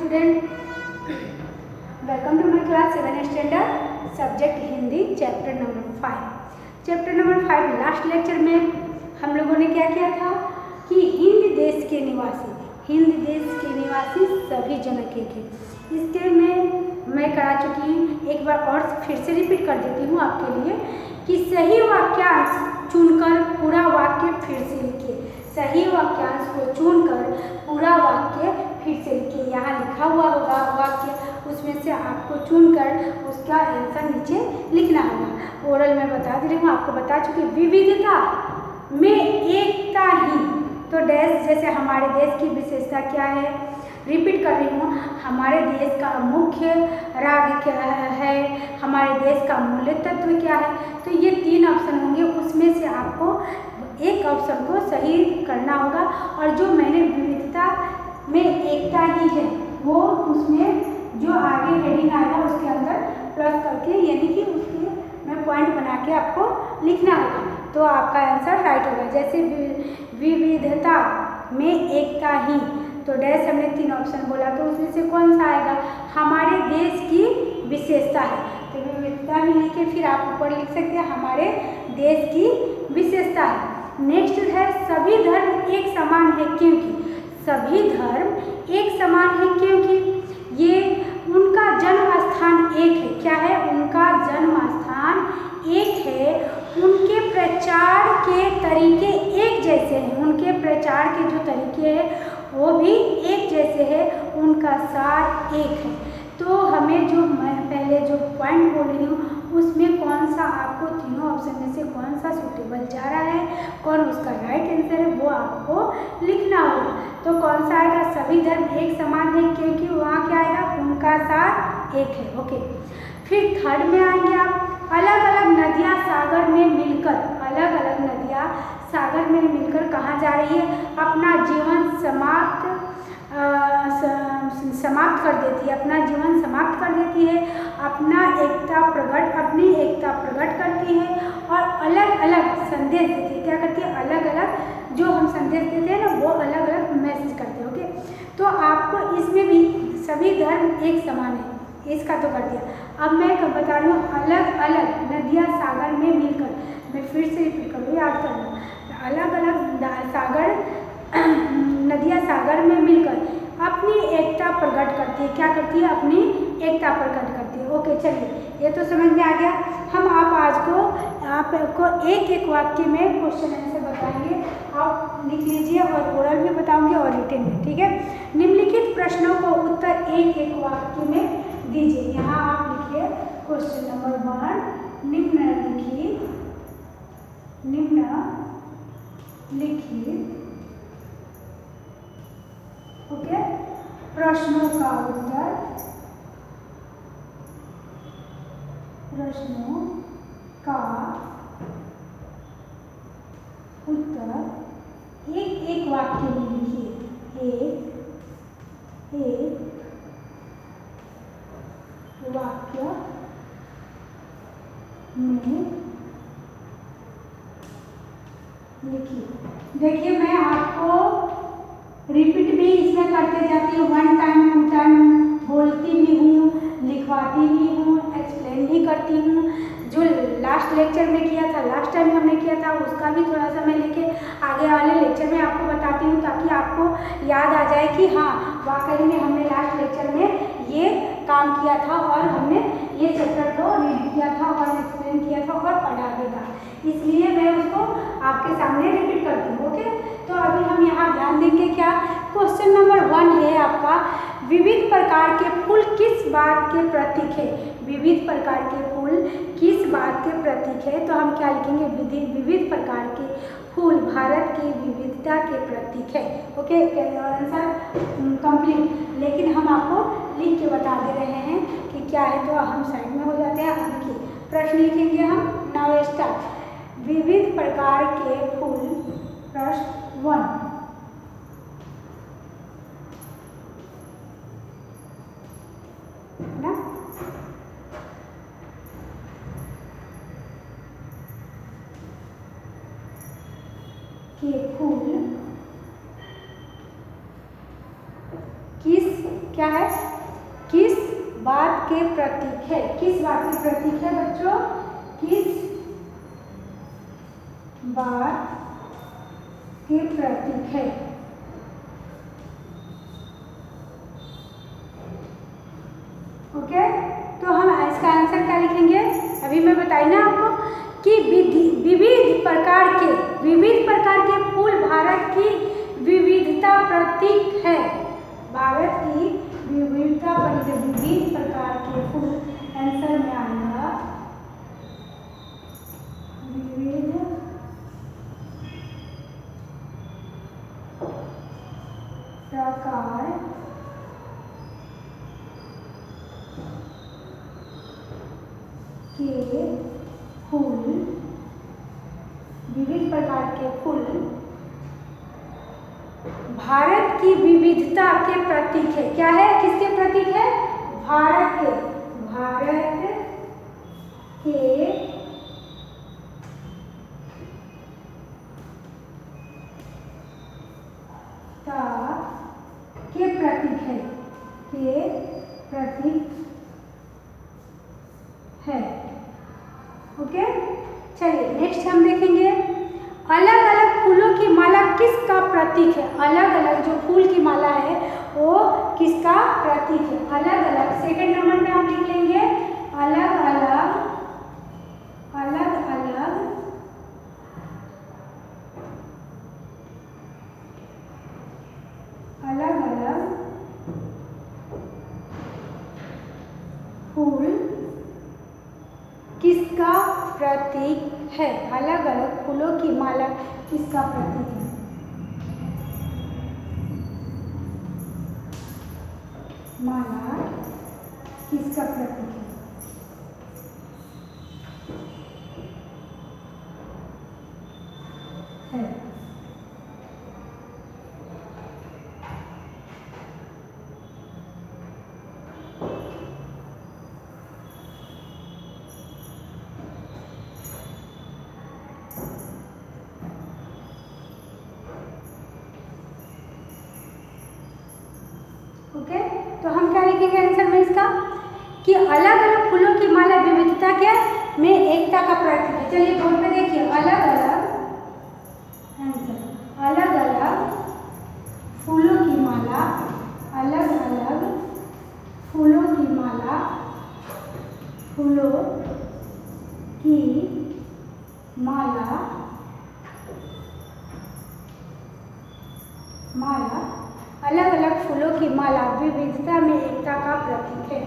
Student, welcome to my class 7 standard subject Hindi chapter number 5। Chapter number 5 last lecture में हम लोगों ने क्या किया था कि हिंद देश के निवासी सभी जनक एक है। इसके में मैं करा चुकी हूँ, एक बार और फिर से रिपीट कर देती हूँ आपके लिए कि सही वाक्यांश चुनकर पूरा वाक्य फिर से लिखिए। सही वाक्यांश को चुनकर पूरा वाक्य फिर से लिखिए। यहाँ लिखा हुआ होगा वाक्य, उसमें से आपको चुनकर उसका आंसर नीचे लिखना होगा। ओरल में बता दे रही हूँ, आपको बता चुकी। विविधता में एकता ही तो डैश, जैसे हमारे देश की विशेषता क्या है, रिपीट कर रही हूँ। हमारे देश का मुख्य राग क्या है, हमारे देश का मूल्य तत्व क्या है। तो ये 3 ऑप्शन होंगे, उसमें से आपको एक ऑप्शन को सही करना होगा। और जो मैंने विविधता में एकता ही है वो उसमें जो आगे हेडिंग आएगा उसके अंदर प्लस करके, यानी कि उसके में पॉइंट बना के आपको लिखना होगा, तो आपका आंसर राइट होगा। जैसे विविधता में एकता ही तो डैश हमने 3 ऑप्शन बोला, तो उसमें से कौन सा आएगा, हमारे देश की विशेषता है। तो विविधता में लिखे फिर आप ऊपर लिख सकते हैं हमारे देश की विशेषता है। नेक्स्ट है सभी धर्म एक समान है क्योंकि। सभी धर्म एक समान है क्योंकि ये उनका जन्म स्थान एक है। क्या है, उनका जन्म स्थान एक है। उनके प्रचार के तरीके एक जैसे हैं, उनके प्रचार के जो तरीके हैं वो भी एक जैसे है, उनका सार एक है। तो हमें जो मैं पहले जो पॉइंट बोल रही हूँ उसमें कौन सा आपको तीनों ऑप्शन में से कौन सा सूटेबल जा रहा है, कौन उसका राइट आंसर है, वो आपको लिखना होगा। तो कौन सा आएगा, सभी धर्म एक समान है क्योंकि वहाँ क्या आएगा, उनका सार एक है। ओके, फिर थर्ड में आएंगे आप, अलग अलग नदियाँ सागर में मिलकर, अलग अलग नदियाँ सागर में मिलकर कहाँ जा रही है, अपना जीवन समाप्त कर देती है, अपना जीवन समाप्त कर देती है, अपनी एकता प्रकट करती है और अलग अलग संदेश देती है। क्या करती है, अलग अलग जो हम संदेश देते हैं ना वो अलग अलग मैसेज करते हैं। ओके, तो आपको इसमें भी सभी धर्म एक समान है, इसका तो कर दिया। अब मैं बता रही हूँ अलग अलग नदियाँ सागर में मिलकर, मैं फिर से रिपीट करूँ, याद करना। अलग अलग नदियाँ सागर में मिलकर अपनी एकता प्रकट करती है। क्या करती है, अपनी एकता प्रकट करती है। ओके, चलिए ये तो समझ में आ गया। हम आपको एक एक वाक्य में क्वेश्चन आंसर बताएंगे, आप लिख लीजिए और ओरल भी बताऊंगी और रिटन में, ठीक है। निम्नलिखित प्रश्नों को उत्तर एक एक वाक्य में दीजिए। यहाँ आप लिखिए क्वेश्चन नंबर 1, निम्नलिखित ओके प्रश्नों का उत्तर एक एक वाक्य में लिखिए। एक वाक्य में लिखिए। देखिए मैं आपको रिपीट भी इसमें करते जाती हूँ, 1 टाइम 2 टाइम बोलती भी हूँ, लिखवाती भी हूँ, एक्सप्लेन भी करती हूँ। जो लास्ट लेक्चर में किया था, लास्ट टाइम हमने किया था, उसका भी थोड़ा सा मैं लेके आगे वाले लेक्चर में आपको बताती हूँ, ताकि आपको याद आ जाए कि हाँ वाकई में हमने लास्ट लेक्चर में ये काम किया था और हमने ये चैप्टर को रीड किया था और एक्सप्लेन किया था और पढ़ा भी था, इसलिए मैं उसको आपके सामने रिपीट करती हूँ। ओके, तो अभी हम यहाँ ध्यान देंगे क्या, क्वेश्चन नंबर 1 है आपका, विविध प्रकार के फूल किस बात के प्रतीक है। विविध प्रकार के फूल किस बात के प्रतीक है, तो हम क्या लिखेंगे, विविध प्रकार के फूल भारत की विविधता के प्रतीक है। Okay, answer complete. लेकिन हम आपको लिख के बता दे रहे हैं कि क्या है, तो हम साइड में हो जाते हैं। अब देखिए प्रश्न लिखेंगे हम। Now start. विविध प्रकार के फूल, प्रश्न 1 ना, के फूल किस क्या है, किस बात के प्रतीक है, किस बात के प्रतीक है बच्चों, किस बात के प्रतीक है। ओके, तो हम इसका आंसर क्या लिखेंगे, अभी मैं बताई ना आपको कि विविध प्रकार के फूल भारत की विविधता प्रतीक है। भारत की विविधता प्रतीक, विविध प्रकार के फूल, आंसर में आएगा विविध प्रकार के फूल, विविध प्रकार के फूल भारत की विविधता के प्रतीक है। क्या है, किसके प्रतीक है, भारत के के प्रतीक है, के प्रतीक है। ओके, चलिए नेक्स्ट हम देखेंगे अलग अलग फूलों की माला किसका प्रतीक है। अलग अलग जो फूल की माला है वो किसका प्रतीक है, अलग अलग। सेकंड नंबर में आप लिख लेंगे अलग अलग, अलग अलग अलग अलग फूल किसका प्रतीक है, अलग अलग फूलों की माला किसका प्रतीक है। माला किसका प्रतीक है। ओके, तो हम क्या लिखेंगे आंसर में इसका कि अलग अलग फूलों की माला विविधता क्या में एकता का प्रतीक है। चलिए बोर्ड पे देखिए, अलग अलग आंसर, अलग अलग फूलों की माला, अलग अलग फूलों की माला, फूलों की माला, माला अलग अलग फूलों की माला विविधता में एकता का प्रतीक है।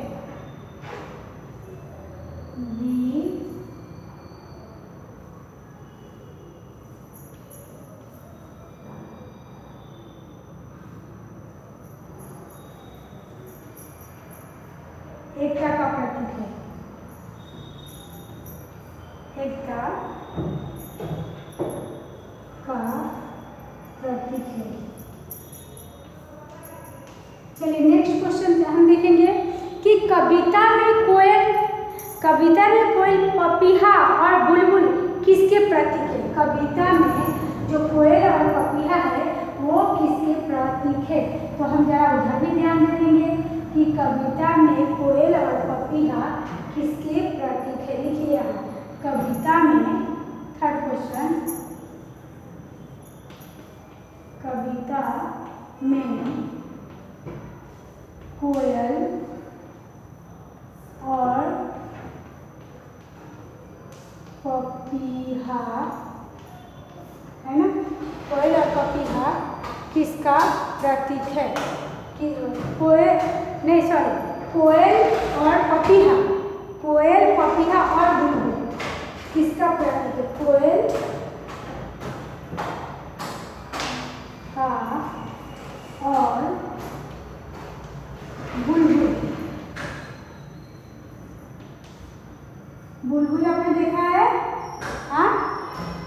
एकता का प्रतीक है, एकता का प्रतीक है। चलिए नेक्स्ट क्वेश्चन हम देखेंगे कि कविता में कोयल, पपीहा और बुलबुल किसके प्रतीक है। कविता में जो कोयल और पपीहा है वो किसके प्रतीक है। तो हम जरा उधर भी ध्यान देंगे कि कविता में कोयल और पपीहा किसके प्रतीक है। लिखिए यहाँ कविता में, थर्ड क्वेश्चन, कविता में कोयल और पपीहा है ना, कोयल और पपीहा किसका प्रतीक है। कि कोयल नहीं सॉरी, कोयल और पपीहा, कोयल पपीहा और बुलबुल किसका प्रतीक है। कोयल का और बुलबुल, बुलबुल आपने देखा है, हाँ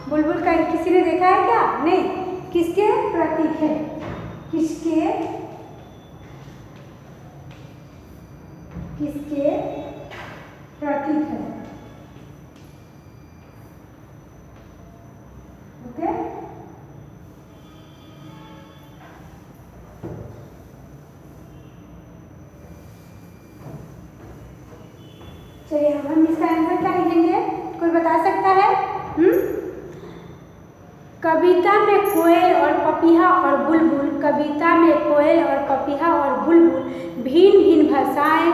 बुलबुल का किसी ने देखा है क्या, नहीं, किसके प्रतीक है, किसके प्रतीक है। ओके, चलिए अब हम इसका आंसर क्या लिखेंगे, कोई बता सकता है? कविता में कोयल और पपीहा और बुलबुल, कविता में कोयल और पपीहा और बुलबुल भिन्न भिन्न भाषाएं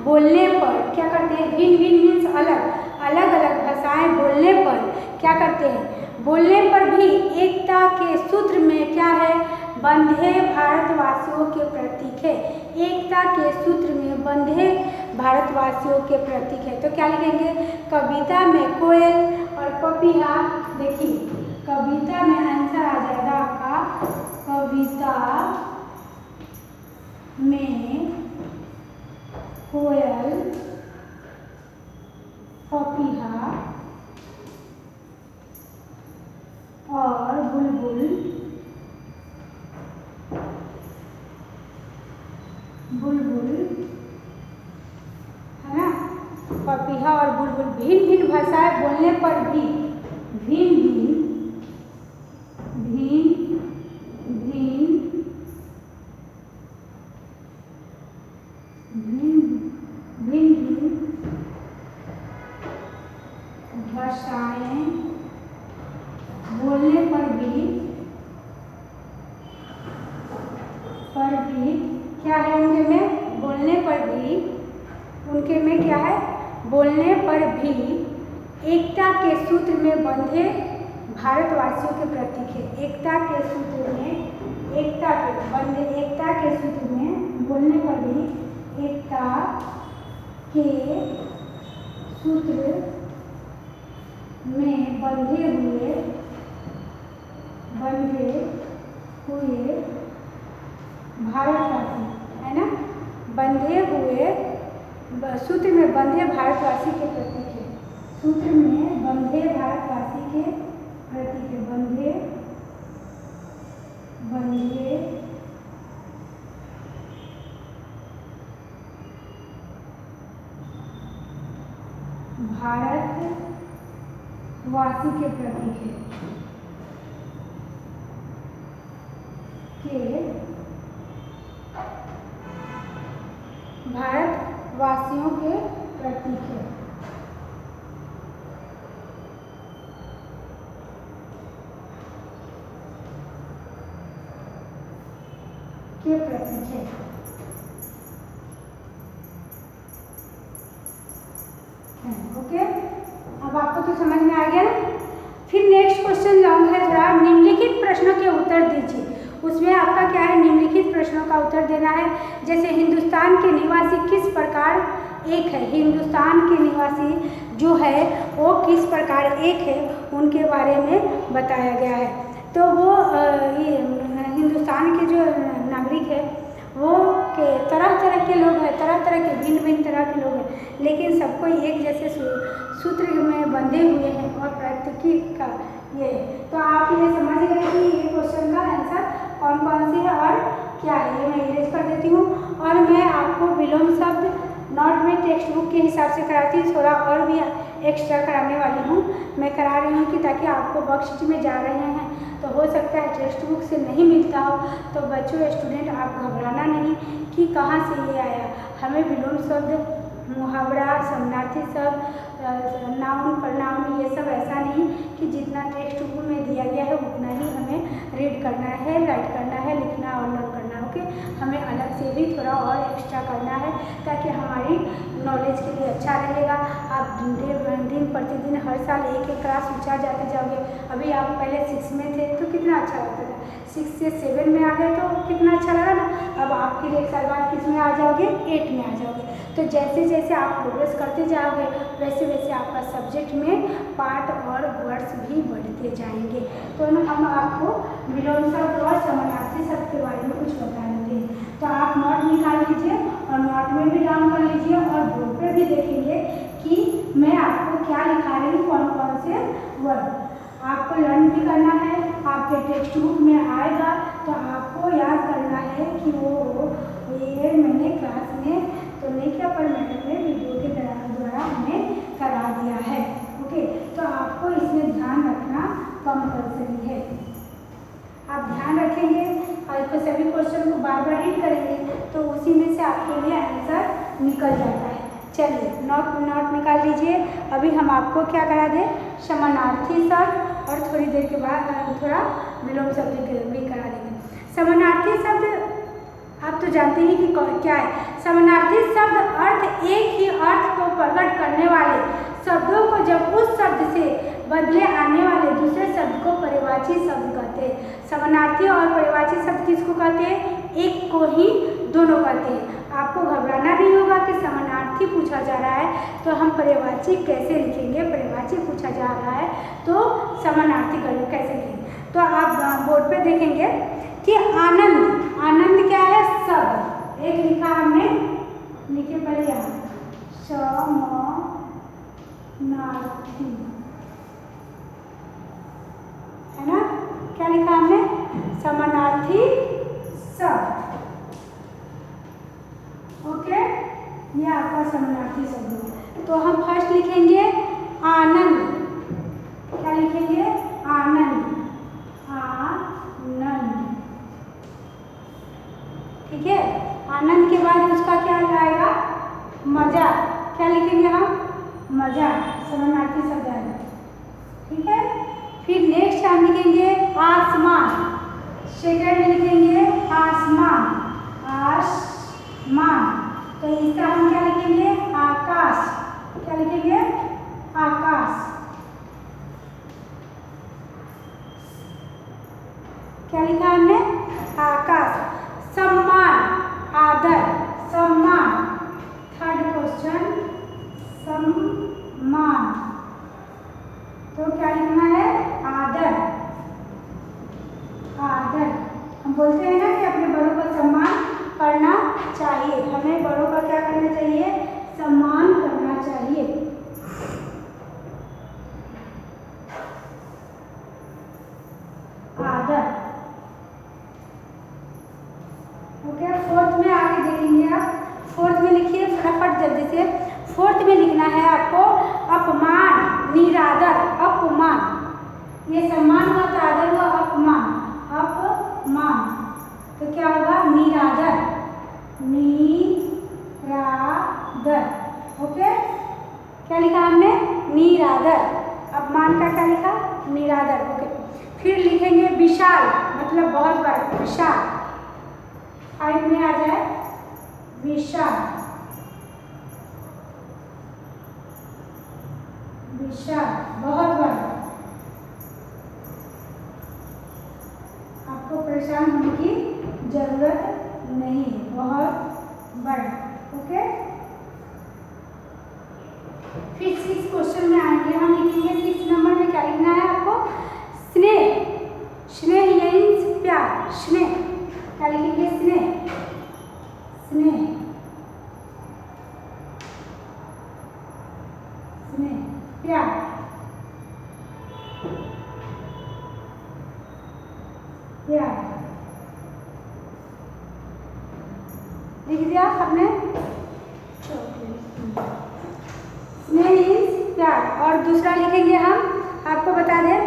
बोलने पर क्या करते हैं? भिन्न भिन्न मीन्स अलग अलग अलग भाषाएं बोलने पर क्या करते हैं? बोलने पर भी एकता के सूत्र में क्या है? बंधे भारतवासियों के प्रतीक है। एकता के सूत्र में बंधे भारतवासियों के प्रतीक है। तो क्या लिखेंगे? कविता में कोयल और पपीहा, देखिए कविता में आंसर आ जाएगा आपका कविता में कोयल पपीहा और बुलबुल है ना, पपीहा और बुलबुल भिन्न भिन्न भाषाएं बोलने पर भी भिन्न भाषाएं बोलने पर भी क्या है उनके में? बोलने पर भी उनके में क्या है? बोलने पर भी एकता के सूत्र में बंधे भारतवासियों के प्रतीक है। एकता के सूत्र में, एकता के सूत्र में बोलने पर भी एकता के सूत्र में बंधे हुए भारतवासी है ना, बंधे हुए सूत्र में बंधे भारतवासी के प्रतीक है। सूत्र में बंधे भारतवासी के प्रतीक है। बंधे भारतवासी के प्रतीक है। भारतवासियों के प्रतीक है। ओके, अब आपको तो समझ में आ गया ना। फिर नेक्स्ट क्वेश्चन लॉन्ग है थोड़ा। निम्नलिखित प्रश्नों के उत्तर दीजिए। उसमें आपका क्या है? निम्नलिखित प्रश्नों का उत्तर देना है। जैसे हिंदुस्तान के निवासी किस प्रकार एक है? हिंदुस्तान के निवासी जो है वो किस प्रकार एक है, उनके बारे में बताया गया है। तो वो हिंदुस्तान के जो नागरिक है वो के तरह तरह के लोग हैं, तरह तरह के भिन्न भिन्न तरह के लोग हैं, लेकिन सबको एक जैसे सूत्र में बंधे हुए हैं और प्रतीक का ये। तो आप ये समझ गए कि ये क्वेश्चन का आंसर कौन कौन से है और क्या है। ये मैं इरेज कर देती हूँ और मैं आपको विलोम शब्द नोट में टेक्स्ट बुक के हिसाब से कराती हूँ, थोड़ा और भी एक्स्ट्रा कराने वाली हूँ। मैं करा रही हूँ कि ताकि आपको वर्कशीट में जा रहे हैं तो हो सकता है टेक्स्ट बुक से नहीं मिलता हो, तो बच्चों स्टूडेंट आप घबराना नहीं कि कहाँ से ये आया। हमें विलोम शब्द, मुहावरा, समानार्थी शब्द, नाउन, प्रनाउन, ये सब ऐसा नहीं कि जितना टेक्स्ट बुक में दिया गया है उतना ही हमें रीड करना है, राइट करना है, लिखना और लर्न करना है। ओके, हमें अलग से भी थोड़ा और एक्स्ट्रा करना है ताकि हमारी नॉलेज के लिए अच्छा रहेगा। आप दिन प्रतिदिन हर साल एक एक क्लास ऊँचा जाते जाओगे। अभी आप पहले 6 में थे तो कितना अच्छा लगता था, 6 से 7 में आ गए तो कितना अच्छा लगा ना। अब आप फिर एक साल बाद किस में आ जाओगे? 8 में आ जाओगे। तो जैसे जैसे आप प्रोग्रेस करते जाओगे वैसे वैसे आपका सब्जेक्ट में पार्ट और वर्ड्स भी बढ़ते जाएंगे। तो हम आपको विलोम शब्द और समानार्थी शब्द के बारे में कुछ बता देते हैं। तो आप नोट निकाल लीजिए और नोट में भी डाउन कर लीजिए और बोर्ड पे भी देखेंगे कि मैं आपको क्या लिखा रही हूँ, कौन कौन से वर्ड। आपको लर्न भी करना है, आपके टेक्स्ट बुक में आएगा तो आपको याद करना है कि वो ये मैंने क्लास में तो नहीं किया पर मैडम ने वीडियो के द्वारा हमें करा दिया है। ओके, तो आपको इसमें ध्यान रखना कंपल्सरी है। आप ध्यान रखेंगे और इसको सभी क्वेश्चन को बार बार रीड करेंगे तो उसी में से आपके लिए आंसर निकल जाता है। चलिए नोट निकाल लीजिए। अभी हम आपको क्या करा दें, समानार्थी शब्द और थोड़ी देर के बाद थोड़ा विलोम शब्द भी करा देंगे। समानार्थी शब्द आप तो जानते ही कि क्या है। समानार्थी शब्द अर्थ एक ही अर्थ को प्रकट करने वाले शब्दों को जब उस शब्द से बदले आने वाले दूसरे शब्द को पर्यायवाची शब्द कहते हैं। समानार्थी और पर्यायवाची शब्द किसको कहते हैं, एक को ही दोनों कहते हैं। आपको घबराना नहीं होगा कि समानार्थी पूछा जा रहा है तो हम पर्यायवाची कैसे लिखेंगे, पर्यायवाची पूछा जा रहा है तो समानार्थी कैसे लिखेंगे। तो आप बोर्ड पे देखेंगे कि आनंद, आनंद क्या है, शब्द एक लिखा हमने, लिखे पहले यहाँ समानार्थी है ना, क्या लिखा हमने, समानार्थी शब्द। ओके, ये आपका समानार्थी शब्द है। तो हम फर्स्ट लिखेंगे आनंद, क्या लिखेंगे, आनंद, आनंद, ठीक है। आनंद के बाद उसका क्या आएगा, मजा, क्या लिखेंगे हम, मजा, समानार्थी शब्द आएगा, ठीक है। फिर नेक्स्ट हम लिखेंगे आसमान, सेकंड लिखेंगे आसमान, आसमान, तो इसका हम क्या लिखेंगे, आकाश, क्या लिखेंगे, आकाश, क्या लिखा हमने, आकाश। सम्मान, आदर, सम्मान, थर्ड क्वेश्चन, सम्मान, तो क्या लिखना है, आदर, आदर। हम बोलते हैं ना कि अपने बड़ों का सम्मान करना चाहिए, हमें बड़ों का क्या करना चाहिए, सम्मान करना चाहिए। आदर, ओके। फोर्थ में आगे देखेंगे आप, फोर्थ में लिखिए फटाफट जल्दी से। फोर्थ में लिखना है आपको अपमान, निरादर, अपमान, ये सम्मान हुआ तो आदर हुआ अपमान, अपमान, तो क्या होगा, निरादर, निरादर, ओके। क्या लिखा हमने, निरादर, अपमान का क्या लिखा, निरादर, ओके। फिर लिखेंगे विशाल, मतलब बहुत बड़ा, विशाल, 5 में आ जाए, विशाल, विशाल, बहुत बड़ा, आपको परेशान होने की जरूरत नहीं है, बहुत बड़ा, ओके। फिर 6 क्वेश्चन में आएंगे, हम लिखेंगे 6 नंबर में क्या लिखना है आपको, स्नेह, स्नेह यानी प्यार, स्नेह, क्या लिखेंगे, स्नेह, स्नेह, स्नेह, प्यार, प्यार, लिख दिया आपने, स्नेह मीन्स प्यार। और दूसरा लिखेंगे हम, आपको बता दें,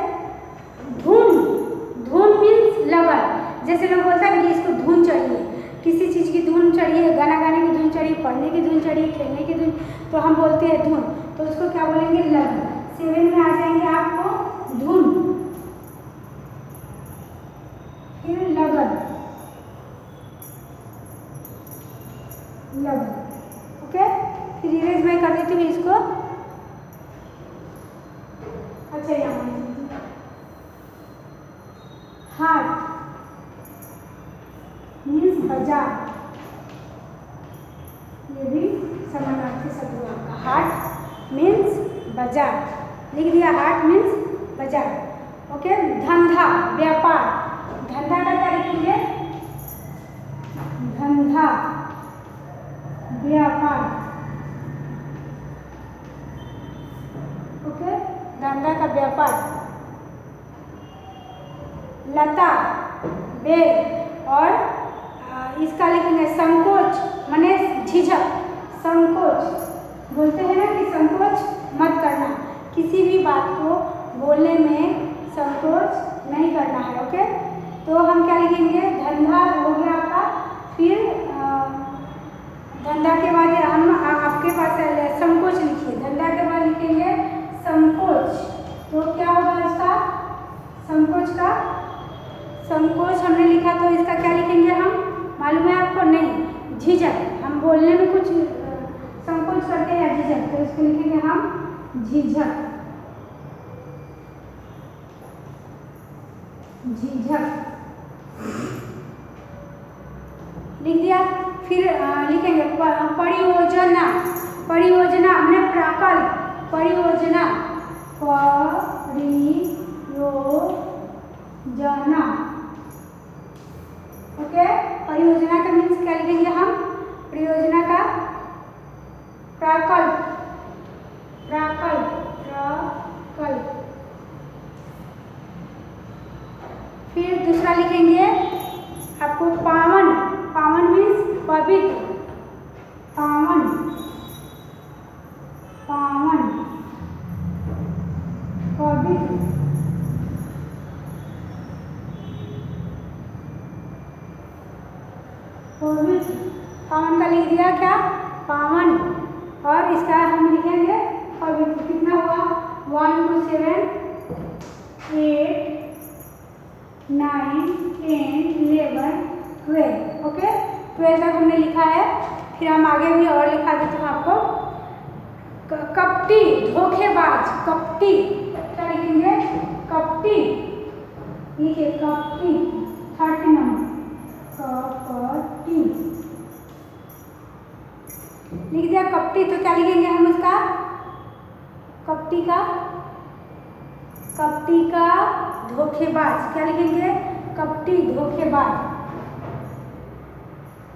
धुन, धुन मीन्स लगन, जैसे लोग बोलते हैं कि इसको धुन चढ़िए, किसी चीज़ की धुन चढ़िए, गाना गाने की धुन चढ़ी, पढ़ने की धुन चढ़ी, खेलने की धुन, तो हम बोलते हैं धुन, तो उसको क्या बोलेंगे, लगन। 7 में आ जाएंगे आपको धुन, फिर लगन, लगन, ओके। फिर इरेज मैं कर देती हूँ इसको, अच्छा यहाँ हार्ट मीन्स बाजार, ये भी समानार्थी शब्द है आपका, हार्ट मीन्स बाजार, लिख दिया, हार्ट मीन्स बाजार, ओके। धंधा, व्यापार, धंधा का क्या लिखेंगे, धंधा, व्यापार, ओके, धंधा का व्यापार। लता, बेल, और इसका लिखेंगे संकोच, माने झिझक, संकोच, बोलते हैं ना कि संकोच मत करना, किसी भी बात को बोलने में संकोच नहीं करना है, ओके। तो हम क्या लिखेंगे, धंधा हो गया आपका। फिर धंधा के बाद हम आपके पास लिखेंगे संकोच। तो क्या होगा इसका संकोच का, संकोच हमने लिखा तो इसका क्या लिखेंगे हम, मालूम है आपको? नहीं, झिझक। हम बोलने में कुछ संकोच करते हैं या झिझक, तो इसको लिखेंगे हम झिझक। झिझक लिख दिया। फिर लिखेंगे परियोजना। परियोजना हमने प्रकल्प, परियोजना, परियोजना। ओके, परियोजना का मीन्स क्या लिखेंगे हम, परियोजना का प्रकल्प, प्रकल्प, प्रकल्प। फिर दूसरा लिखेंगे आपको पावन। पावन मीन्स पवित्र, पावन, पावन, पवित्र। पवित्र, पावन का लिख दिया क्या, पावन, और इसका हम लिखेंगे पवित्र। कितना हुआ, 1 2 7 8 9 10 11 12। ओके, 12 तक हमने लिखा है। फिर हम आगे भी और लिखा देते हैं आपको। कपटी, धोखेबाज, कपटी। क्या लिखेंगे, कपटी। लिखिए कपटी, 30 नंबर, कपटी लिख दिया कपटी। तो क्या लिखेंगे हम उसका, कपटी का, कपटी का धोखेबाज। क्या लिखेंगे, कपटी धोखेबाज।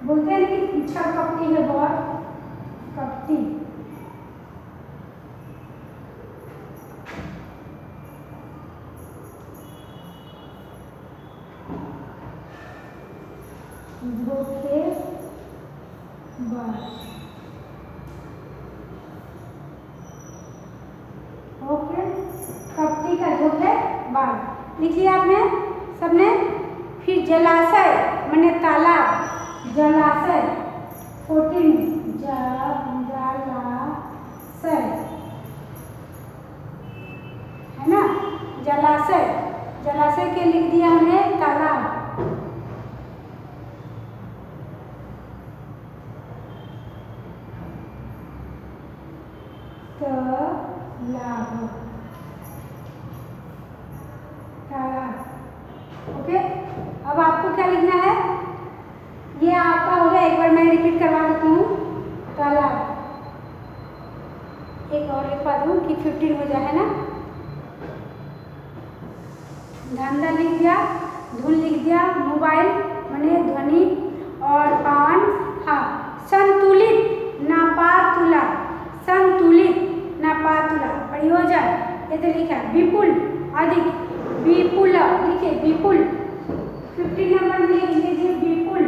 बोलते हैं कि छह कपटी है बहुत, कपटी। धोखेबाज, ओके, कपटी का धोखेबाज लिख लिया आपने सबने। फिर जलाशय माने तालाब, जलाशय 14, जलाशय है ना, जलाशय। जलाशय के लिख दिया हमने तालाब। तालाब, तालाब। ओके, अब आपको क्या लिखना है, ये आपका हो गया। एक बार मैं रिपीट करवा देती हूँ, तालाब। एक और लिखवा दूँ कि 15 हो जाए, है ना। धंधा लिख दिया, धुन लिख दिया, मोबाइल माने ध्वनि, और पान, हाँ। संतुलित, नापातुला, संतुलित, नापातुला। प्रयोजन ये तो लिखा है, विपुल, अधिक, विपुल लिखिए, विपुल। 15 नंबर में लिख लीजिए विपुल,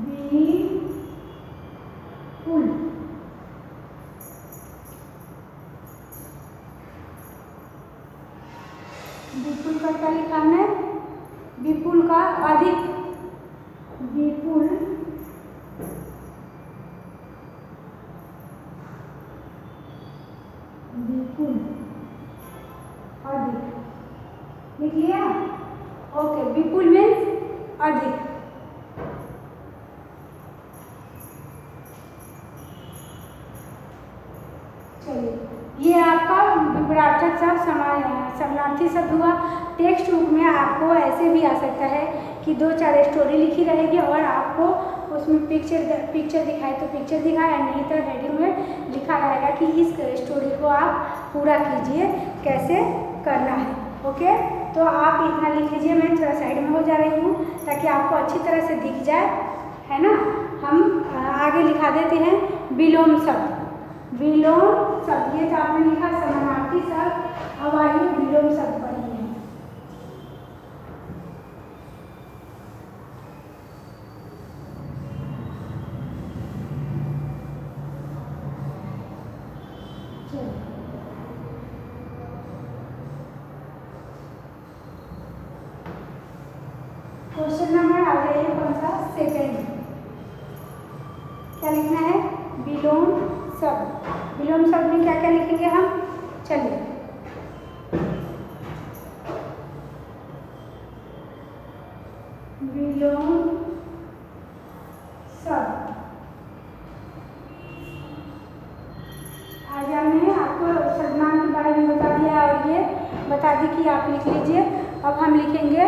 विपुल। विपुल का क्या लिखा हमने, विपुल का अधिक, विपुल, विपुल अधिक लिख लिया। ओके, विपुल मीन्स अधिक। चलिए, ये आपका विपरार्थक शब्द, समानार्थी शब्द हुआ। टेक्स्ट बुक में आपको ऐसे भी आ सकता है कि 2-4 स्टोरी लिखी रहेगी और आपको उसमें पिक्चर दिखाए तो पिक्चर दिखाए, नहीं तो हेडिंग में लिखा रहेगा कि इस स्टोरी को आप पूरा कीजिए, कैसे करना है। ओके, तो आप इतना लिख लीजिए। मैं थोड़ा साइड में हो जा रही हूँ ताकि आपको अच्छी तरह से दिख जाए, है ना। हम आगे लिखा देते हैं विलोम शब्द। विलोम शब्द, ये तो आपने लिखा समानार्थी शब्द। अब आइए विलोम शब्द पढ़िए। क्वेश्चन नंबर आ जाइए, कौन सा, सेकंड। क्या लिखना है, विलोम शब्द। विलोम शब्द में क्या क्या लिखेंगे हम, चलिए। विलोम शब्द, आज हमने आपको सर्वनाम के बारे में बता दिया और ये बता दी कि आप लिख लीजिए। अब हम लिखेंगे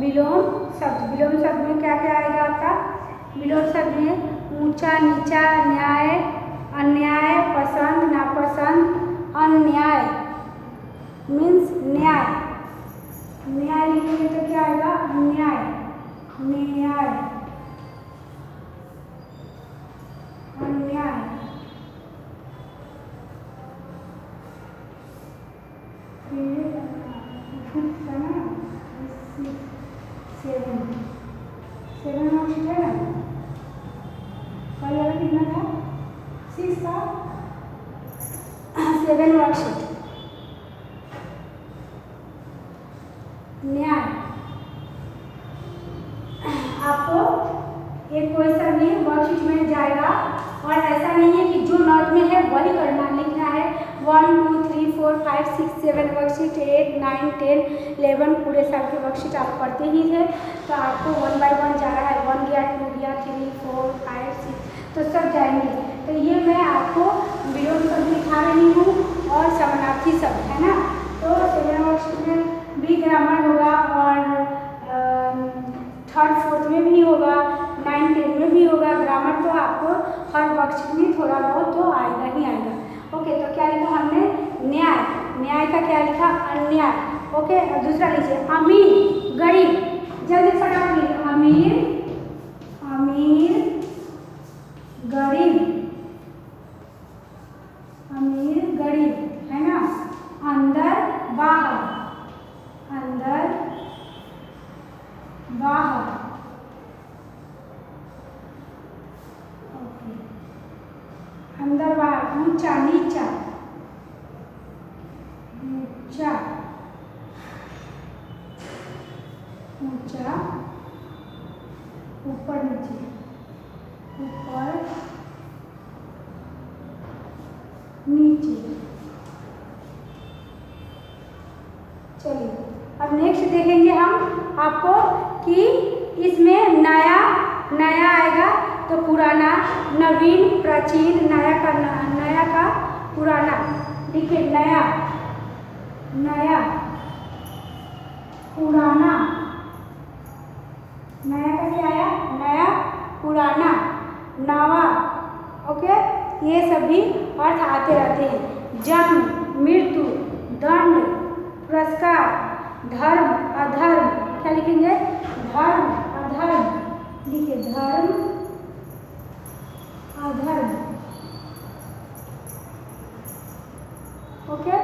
विलोम शब्द। विलोम शब्द में क्या क्या आएगा आपका, विलोम शब्द में ऊंचा नीचा, न्याय अन्याय, पसंद नापसंद, अन्याय मीन्स न्याय। न्याय लिखेंगे तो क्या आएगा, अन्याय, न्याय, अन्याय। सेवन वर्कशीट है ना, कल वाला कितना था, 6 था, 7 वर्कशीट। न्याय, आपको एक क्वेश्चन में वर्कशीट में जाएगा और ऐसा नहीं है कि जो नोट में है वही करना लिखना है। 1 2 3 4 5 6 7 वर्कशीट, 8 9 10 11 पूरे साल के वर्कशीट आप पढ़ते ही थे, तो आपको 1 बाय 1 जा रहा है। 1 गया, 2 गया, 3 4 5 6 तो सब जाएंगे। तो ये मैं आपको विलोम शब्द दिखा रही हूँ और समानार्थी शब्द है ना। तो 7 वर्कशीट में भी ग्रामर होगा और 3rd 4th में भी होगा, 9 10 में भी होगा। ग्रामर तो आपको हर वर्कशीट में थोड़ा बहुत तो आएगा ही आएगा। ओके, तो क्या लिखा हमने, न्याय। न्याय का क्या लिखा, अन्याय। ओके, दूसरा लीजिए, अमीर गरीब, जल्दी फटाफट लिखिए, अमीर, अमीर गरीब, अमीर गरीब है ना। अंदर बाहर, अंदर बाहर। ओके, अंदर बाहर। ऊंचा नीचा, ऊंचा ऊंचा, ऊपर नीचे, ऊपर नीचे। चलिए अब नेक्स्ट देखेंगे हम आपको कि इसमें नया नया आएगा तो पुराना, नवीन प्राचीन, नया का पुराना। देखिए नया, नया पुराना, नया का क्या आया, नया पुराना, नवा। ओके, ये सभी अर्थ आते रहते हैं। जन्म मृत्यु, दंड पुरस्कार, धर्म अधर्म, क्या लिखेंगे, धर्म अधर्म। लिखिए धर्म अधर्म। ओके,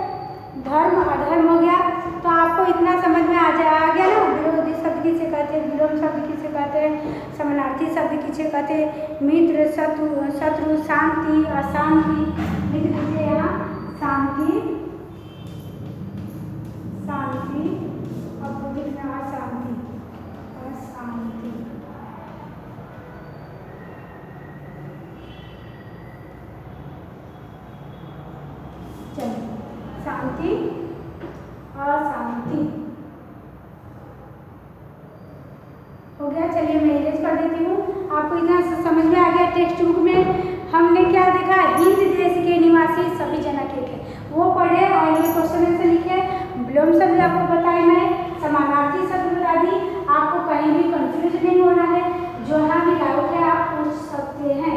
धर्म अधर्म हो गया। तो आपको इतना समझ में आ गया ना, विरोधी शब्द किसे कहते हैं, विलोम शब्द किसे कहते हैं, समानार्थी शब्द किसे कहते हैं, मित्र शत्रु, शांति अशांति। लिख दीजिए यहाँ शांति, शांति, अब लिखना अशांति, अशांति। चलिए, शांति अशांति हो गया। चलिए मैं इरेज कर देती हूँ। आपको इतना समझ में आ गया। टेक्स्ट बुक में हमने क्या देखा, हिंद देश के निवासी सभी जनक एक है, वो पढ़े और ये क्वेश्चन आंसर लिखे। विलोम शब्द आपको बताए, मैं समानार्थी शब्द बता दी। आपको कहीं भी कंफ्यूज नहीं होना है, जहाँ भी डाउट है आप पूछ सकते हैं।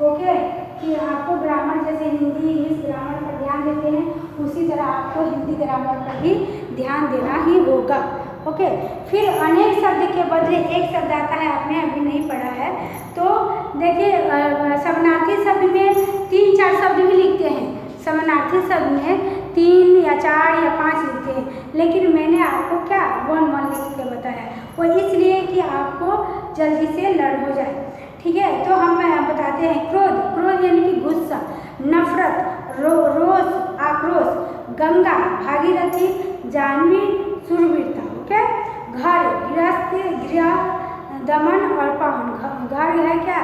ओके, कि आपको ग्रामर जैसे हिंदी इंग्लिश ग्रामर पर ध्यान देते हैं, उसी तरह आपको हिंदी ग्रामर पर भी ध्यान देना ही होगा। ओके, फिर अनेक शब्द के बदले एक शब्द आता है, आपने अभी नहीं पढ़ा है। तो देखिए समानार्थी शब्द में 3-4 शब्द भी लिखते हैं, समानार्थी शब्द में 3 या 4 या 5 लिखते हैं, लेकिन मैंने आपको क्या 1 लिख के बताया, वो इसलिए कि आपको जल्दी से लर्न हो जाए। ठीक है, तो हम बताते हैं क्रोध, क्रोध यानी कि गुस्सा, नफरत, रोष आक्रोश, गंगा भागीरथी, जाह्नवी शूरवीरता। ओके, घर गृहस्थ, गृह दमन और पावन। घर है क्या,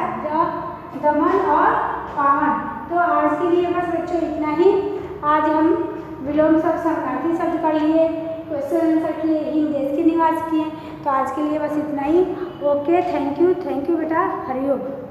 दमन और पावन। तो आज के लिए बस बच्चों इतना ही। आज हम विलोम शब्द समानार्थी शब्द कर लिए, क्वेश्चन आंसर किए, हिंद देश के निवास किए। तो आज के लिए बस इतना ही। ओके, थैंक यू बेटा, हरिओम।